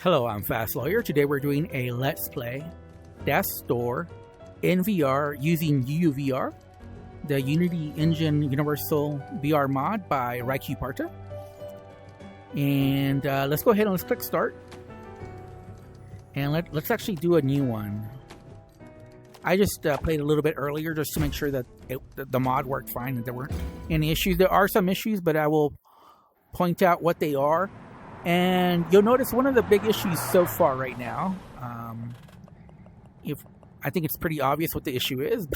Hello, I'm Fast Lawyer. Today we're doing a Let's Play Death Store in VR using UUVR, the Unity Engine Universal VR mod by Raicuparta. And let's go ahead and let's click Start. And let's actually do a new one. I just played a little bit earlier just to make sure that the mod worked fine and there weren't any issues. There are some issues, but I will point out what they are. And you'll notice one of the big issues so far right now, I think it's pretty obvious what the issue is,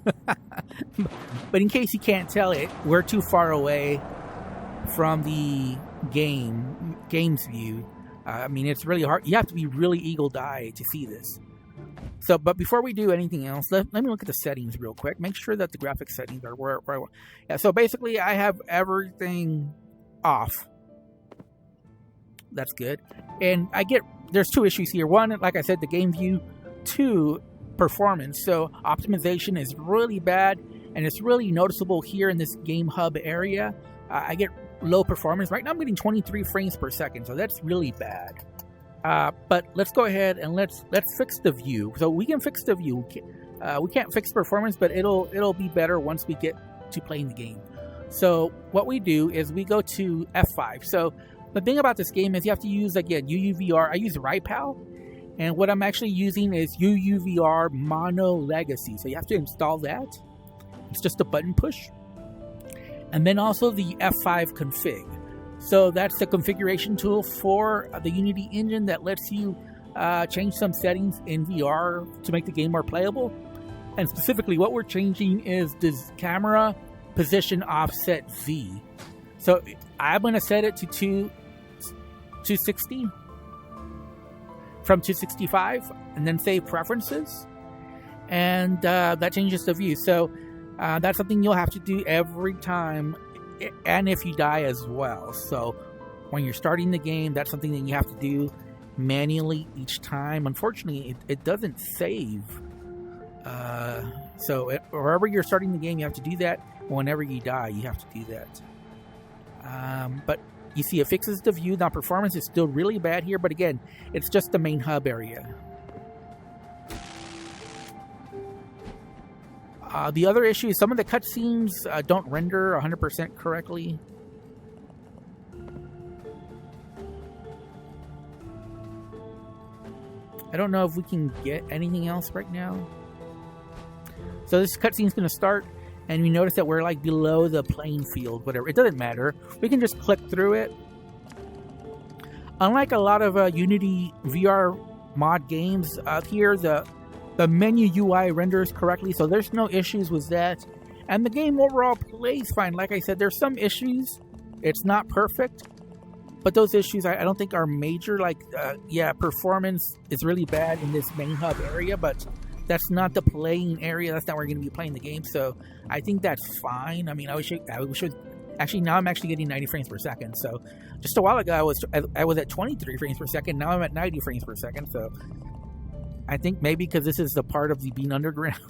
but in case you can't tell it, we're too far away from the game's view. I mean, it's really hard. You have to be really eagle-eyed to see this. So, but before we do anything else, let me look at the settings real quick. Make sure that the graphics settings are where I want. Yeah, so basically I have everything off. That's good. And there's two issues here. One, like I said, the game view. Two, performance. So optimization is really bad, and it's really noticeable here in this game hub area. I get low performance. Right now I'm getting 23 frames per second, so that's really bad. But let's go ahead and let's fix the view. So we can fix the view. We can't fix performance, but it'll be better once we get to playing the game. So what we do is we go to F5. So the thing about this game is you have to use, again, UUVR. I use Raicuparta, and what I'm actually using is UUVR Mono Legacy. So you have to install that. It's just a button push. And then also the F5 config. So that's the configuration tool for the Unity engine that lets you change some settings in VR to make the game more playable. And specifically what we're changing is this camera position offset Z. So I'm going to set it to 260 from 265 and then save preferences, and that changes the view. So that's something you'll have to do every time, and if you die as well. So when you're starting the game, that's something that you have to do manually each time. Unfortunately, it doesn't save. So wherever you're starting the game, you have to do that. Whenever you die, you have to do that. But you see, it fixes the view. Now, performance is still really bad here, but again, it's just the main hub area. The other issue is some of the cutscenes don't render 100% correctly. I don't know if we can get anything else right now. So this cutscene is going to start, and we notice that we're like below the playing field, whatever. It doesn't matter. We can just click through it. Unlike a lot of Unity VR mod games, here the menu UI renders correctly, so there's no issues with that. And the game overall plays fine. Like I said, there's some issues. It's not perfect, but those issues I don't think are major. Like, performance is really bad in this main hub area, but that's not the playing area. That's not where we're going to be playing the game. So I think that's fine. I mean, I should actually, now I'm actually getting 90 frames per second. So just a while ago, I was at 23 frames per second. Now I'm at 90 frames per second. So I think maybe because this is the part of the being underground.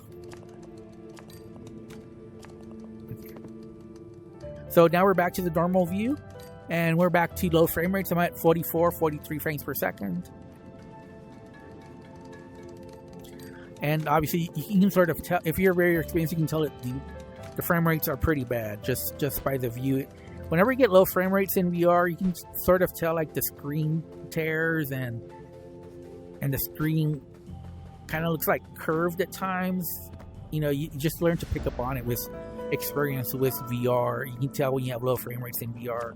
So now we're back to the normal view, and we're back to low frame rates. I'm at 43 frames per second. And obviously, you can sort of tell, if you're very experienced, you can tell that the frame rates are pretty bad just by the view. Whenever you get low frame rates in VR, you can sort of tell like the screen tears and the screen kind of looks like curved at times. You know, you just learn to pick up on it with experience with VR. You can tell when you have low frame rates in VR.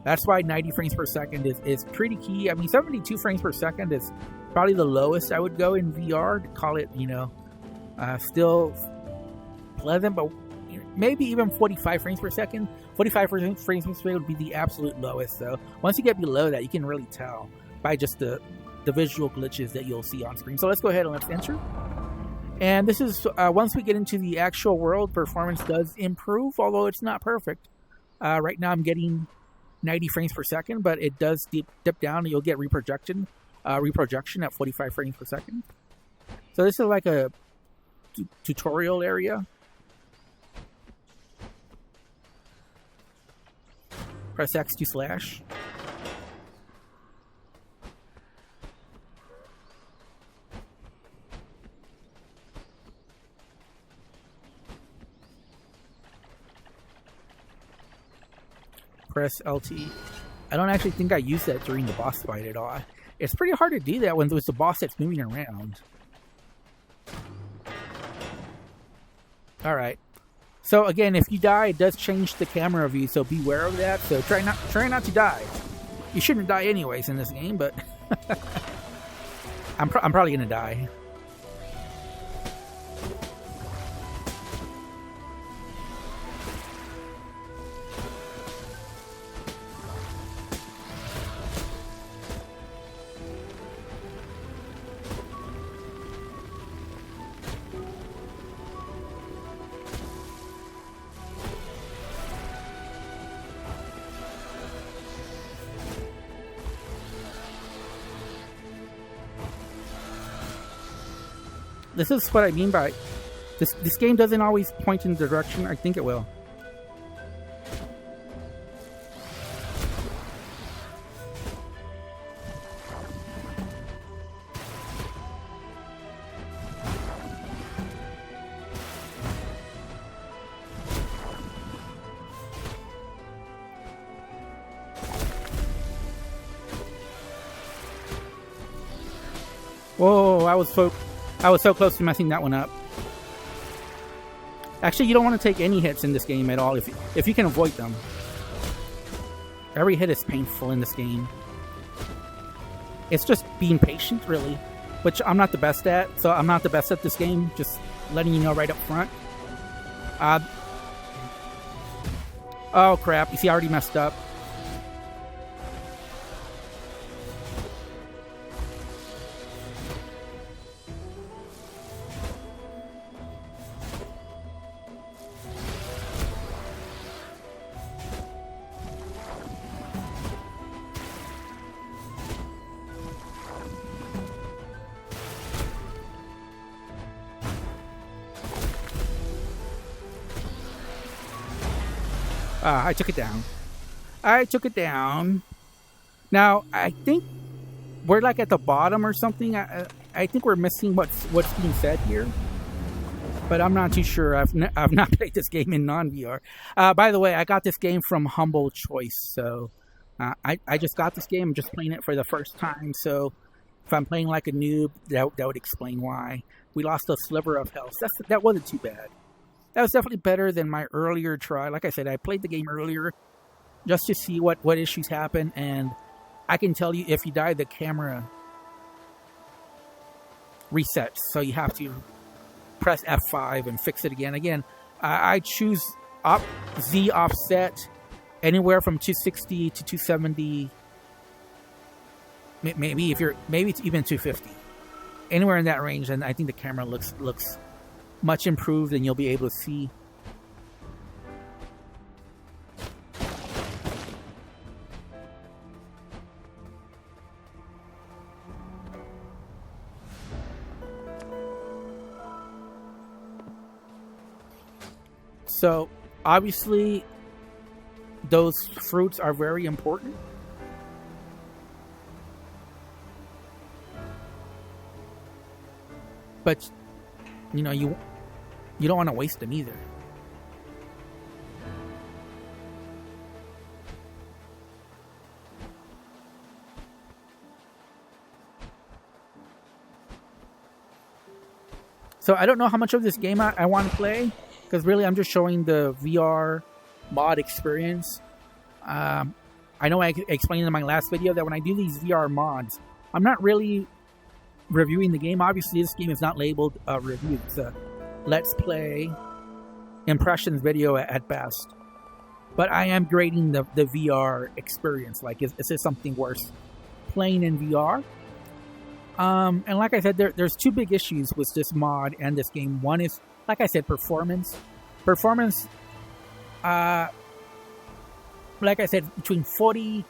That's why 90 frames per second is pretty key. I mean, 72 frames per second is probably the lowest I would go in VR to call it, still pleasant, but maybe even 45 frames per second. 45 frames per second would be the absolute lowest. So once you get below that, you can really tell by just the visual glitches that you'll see on screen. So let's go ahead and let's enter. And this is, once we get into the actual world, performance does improve, although it's not perfect. Right now I'm getting 90 frames per second, but it does dip down, and you'll get reprojection at 45 frames per second. So this is like a tutorial area. Press X to slash. press LT. I don't actually think I used that during the boss fight at all. It's pretty hard to do that when there's a boss that's moving around. Alright. So again, if you die, it does change the camera view, so beware of that. So try not to die. You shouldn't die anyways in this game, but I'm probably gonna die. This is what I mean by this game doesn't always point in the direction I think it will. Whoa, I was so close to messing that one up. Actually, you don't want to take any hits in this game at all if you can avoid them. Every hit is painful in this game. It's just being patient, really, which I'm not the best at. So I'm not the best at this game, just letting you know right up front. Oh crap, you see I already messed up. I took it down. I took it down. Now, I think we're like at the bottom or something. I think we're missing what's being said here. But I'm not too sure. I've not played this game in non-VR. By the way, I got this game from Humble Choice. So I just got this game. I'm just playing it for the first time. So if I'm playing like a noob, that would explain why. We lost a sliver of health. That wasn't too bad. That was definitely better than my earlier try. Like I said, I played the game earlier just to see what issues happen. And I can tell you if you die, the camera resets. So you have to press F5 and fix it again. Again, I choose Z offset anywhere from 260 to 270. Maybe it's even 250. Anywhere in that range, and I think the camera looks much improved, and you'll be able to see. So obviously those fruits are very important. But you know, you don't want to waste them either. So I don't know how much of this game I want to play, because really I'm just showing the VR mod experience. I know I explained in my last video that when I do these VR mods, I'm not really reviewing the game. Obviously this game is not labeled review. It's a let's play impressions video at best, but I am grading the VR experience. Like, is this something worth playing in VR? And like I said, there's two big issues with this mod and this game. One is, like I said, performance. Like I said, between 40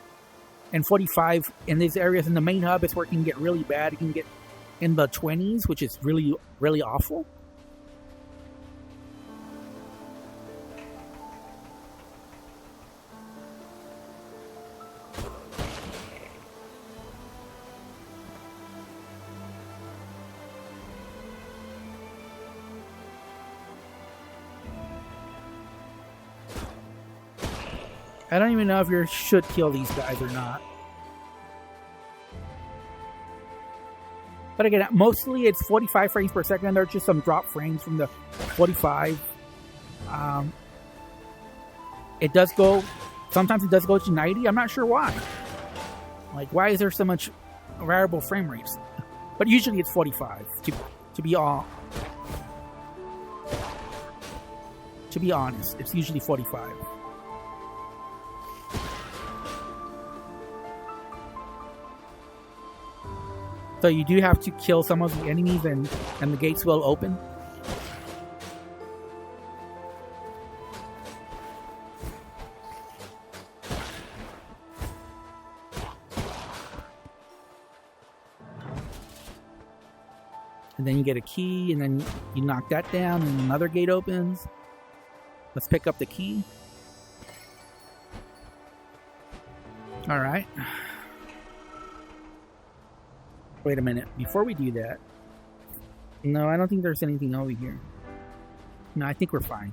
and 45 in these areas. In the main hub, it's where it can get really bad. It can get in the 20s, which is really, really awful. I don't even know if you should kill these guys or not. But again, mostly it's 45 frames per second. There's just some drop frames from the 45. It does go... Sometimes it does go to 90. I'm not sure why. Like, why is there so much variable frame rates? But usually it's 45. To be honest, it's usually 45. So you do have to kill some of the enemies and the gates will open. And then you get a key, and then you knock that down, and another gate opens. Let's pick up the key. Alright. Wait a minute. Before we do that... No, I don't think there's anything over here. No, I think we're fine.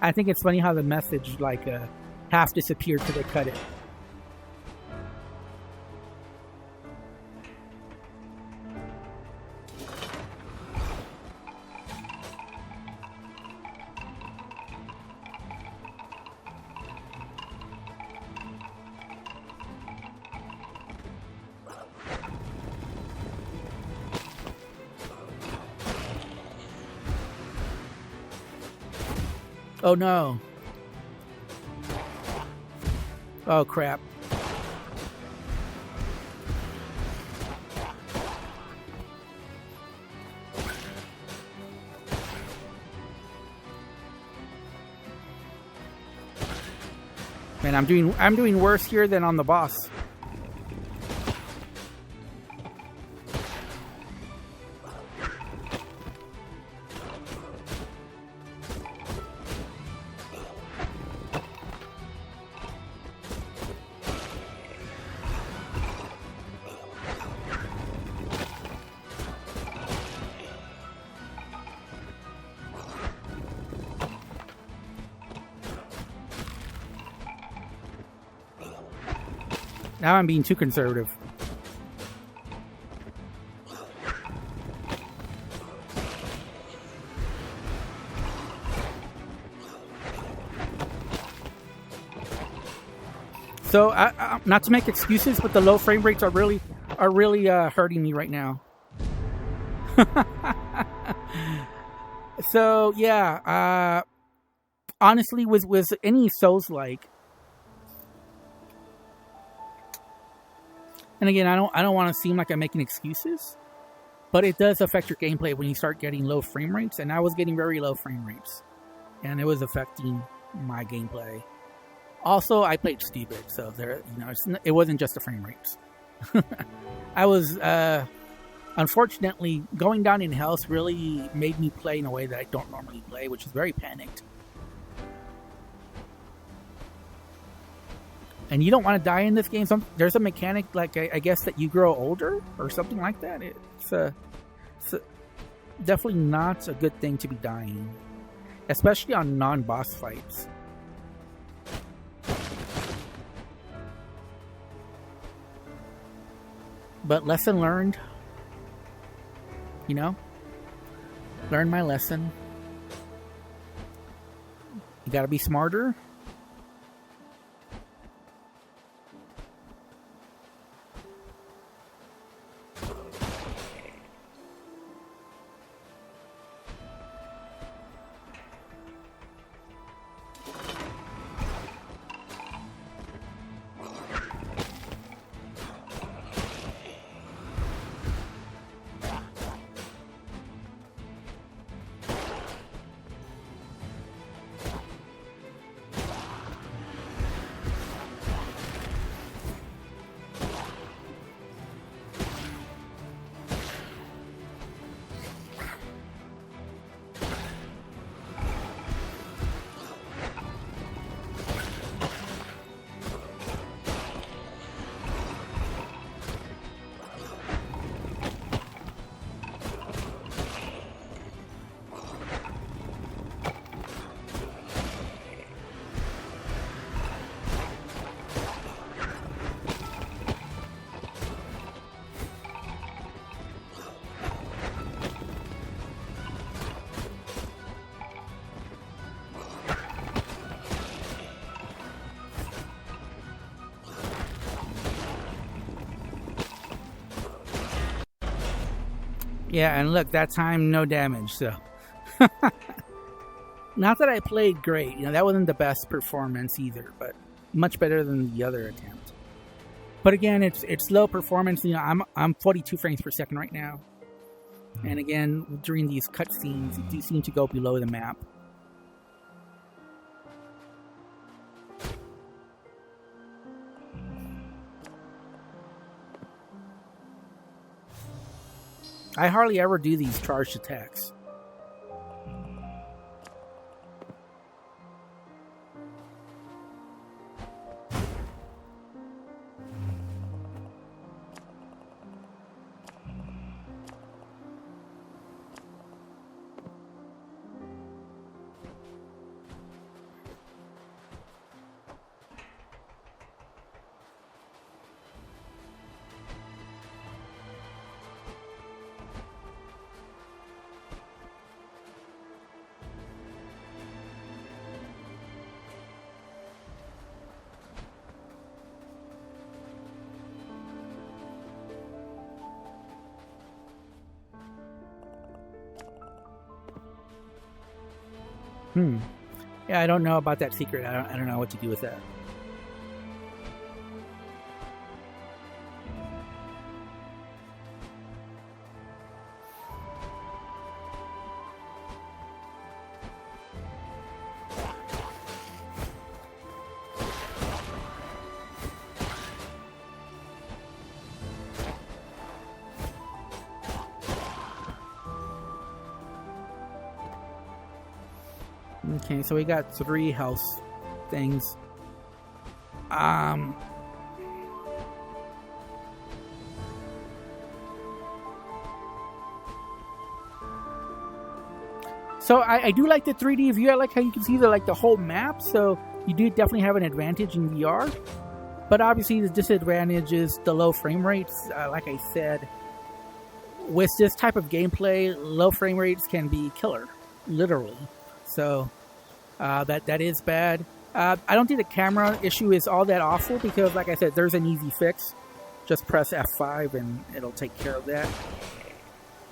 I think it's funny how the message like half disappeared till they cut it. Oh no. Oh crap. Man, I'm doing worse here than on the boss. Now I'm being too conservative. So, not to make excuses, but the low frame rates are really hurting me right now. So yeah, honestly, with any Souls-like. And again, I don't want to seem like I'm making excuses, but it does affect your gameplay when you start getting low frame rates, and I was getting very low frame rates, and it was affecting my gameplay. Also, I played stupid, so there, it wasn't just the frame rates. I was, unfortunately, going down in health really made me play in a way that I don't normally play, which is very panicked. And you don't want to die in this game. There's a mechanic, like, I guess, that you grow older or something like that. It's definitely not a good thing to be dying, especially on non-boss fights. But lesson learned. Learned my lesson. You gotta be smarter. Yeah, and look, that time no damage. So, not that I played great. That wasn't the best performance either, but much better than the other attempt. But again, it's low performance. I'm 42 frames per second right now, and again, during these cutscenes, you do seem to go below the map. I hardly ever do these charged attacks. Yeah, I don't know about that secret. I don't know what to do with that. Okay, so we got 3 health things. So I do like the 3D view. I like how you can see the whole map. So you do definitely have an advantage in VR. But obviously the disadvantage is the low frame rates. Like I said, with this type of gameplay, low frame rates can be killer, literally. So that is bad. I don't think the camera issue is all that awful because, like I said, there's an easy fix. Just press F5 and it'll take care of that.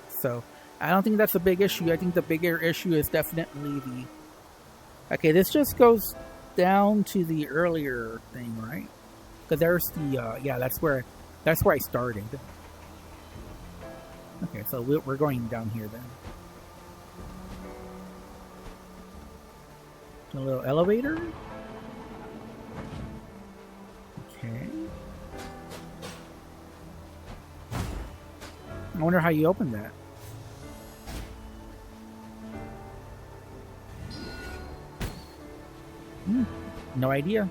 So I don't think that's a big issue. I think the bigger issue is definitely the... Okay, this just goes down to the earlier thing, right? Because there's the... yeah, that's where I started. Okay, so we're going down here then. A little elevator. Okay. I wonder how you open that. No idea.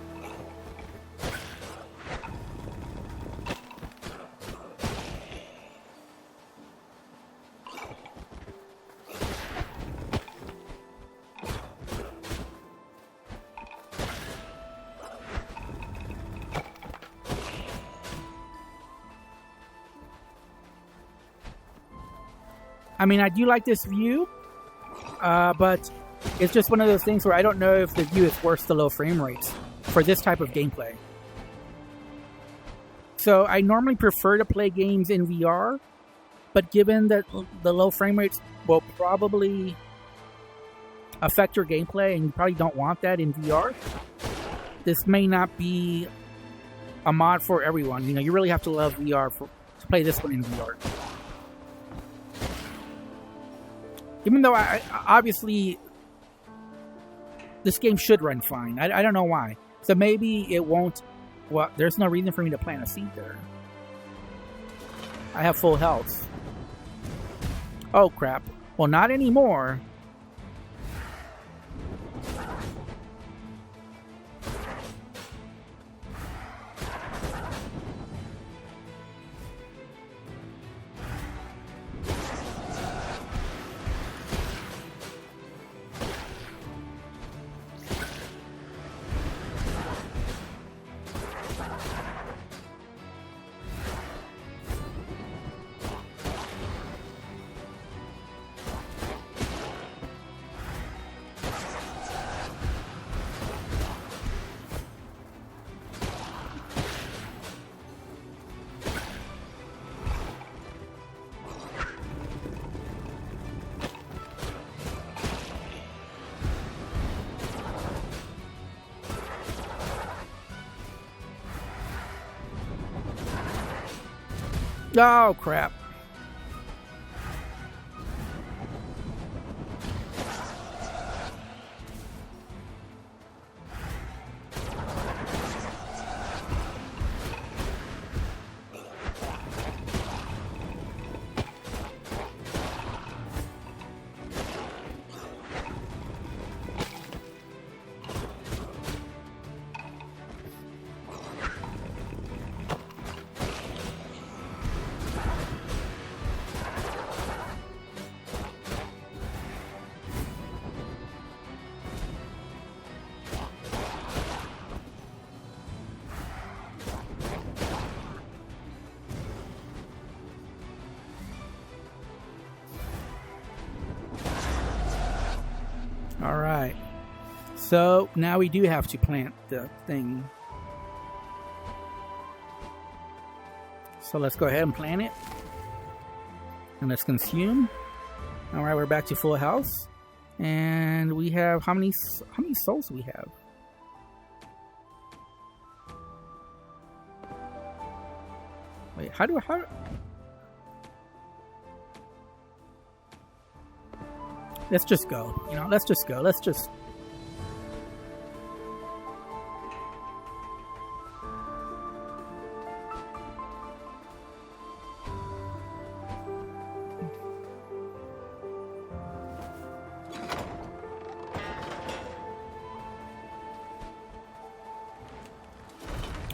I mean, I do like this view, but it's just one of those things where I don't know if the view is worth the low frame rates for this type of gameplay. So I normally prefer to play games in VR, but given that the low frame rates will probably affect your gameplay and you probably don't want that in VR, this may not be a mod for everyone. You really have to love VR to play this one in VR. Even though obviously this game should run fine. I don't know why. So maybe it won't... Well, there's no reason for me to plant a seed there. I have full health. Oh, crap. Well, not anymore. Oh, crap. All right. So now we do have to plant the thing. So let's go ahead and plant it. And let's consume. All right, we're back to full house. And we have how many souls do we have? Wait, how let's just go. You know, let's just go. Let's just...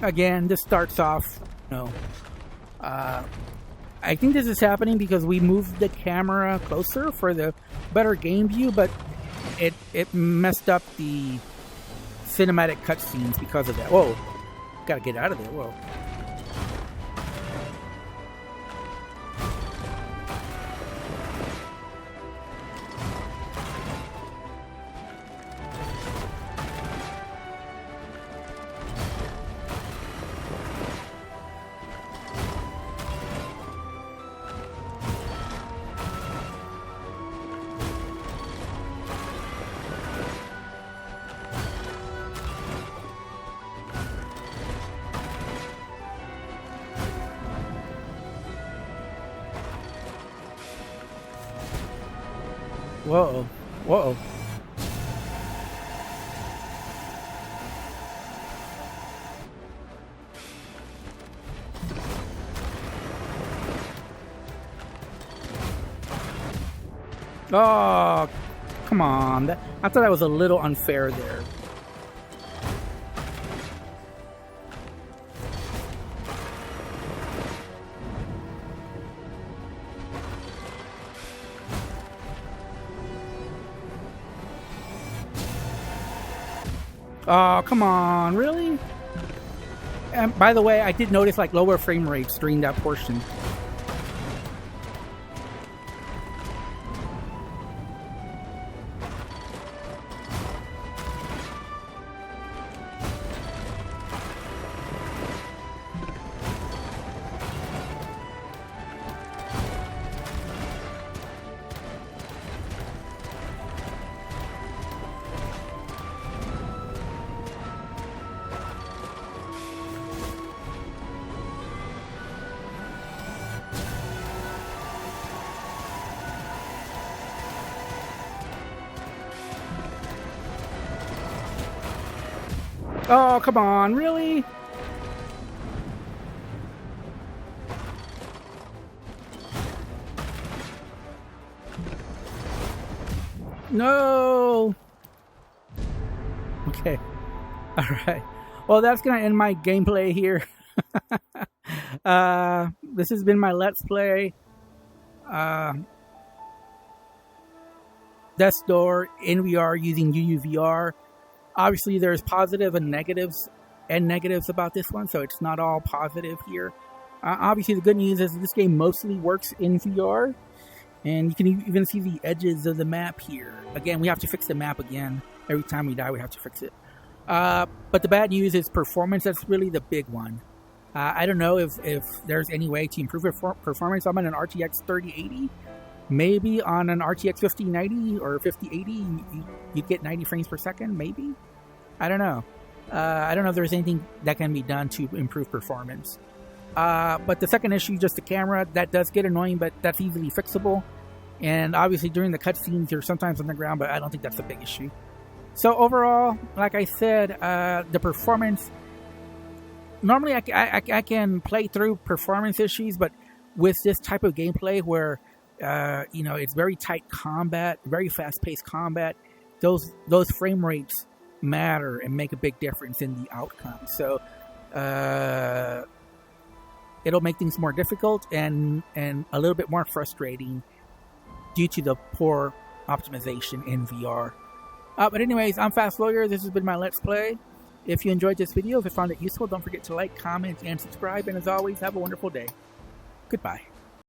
Again, this starts off, you know, I think this is happening because we moved the camera closer for the better game view, but it messed up the cinematic cutscenes because of that. Whoa, gotta get out of there. Whoa. Whoa, whoa. Oh, come on. I thought that was a little unfair there. Oh, come on, really? And by the way, I did notice like lower frame rates during that portion. Oh, come on, really? No! Okay. Alright. Well, that's gonna end my gameplay here. This has been my Let's Play. Death's Door in VR using UUVR. Obviously, there's positive and negatives about this one, so it's not all positive here. Obviously, the good news is this game mostly works in VR, and you can even see the edges of the map here. Again, we have to fix the map again. Every time we die, we have to fix it. But the bad news is performance. That's really the big one. I don't know if there's any way to improve performance. I'm on an RTX 3080. Maybe on an RTX 5090 or 5080, you'd get 90 frames per second, maybe? I don't know. I don't know if there's anything that can be done to improve performance. But the second issue, just the camera, that does get annoying, but that's easily fixable. And obviously during the cutscenes, you're sometimes on the ground, but I don't think that's a big issue. So overall, like I said, the performance, normally I can play through performance issues, but with this type of gameplay where, you know, it's very tight combat, very fast-paced combat, those frame rates matter and make a big difference in the outcome. So it'll make things more difficult and a little bit more frustrating due to the poor optimization in VR. But anyways, I'm Fast Lawyer. This has been my Let's Play. If you enjoyed this video, if you found it useful, don't forget to like, comment, and subscribe. And as always, have a wonderful day. Goodbye.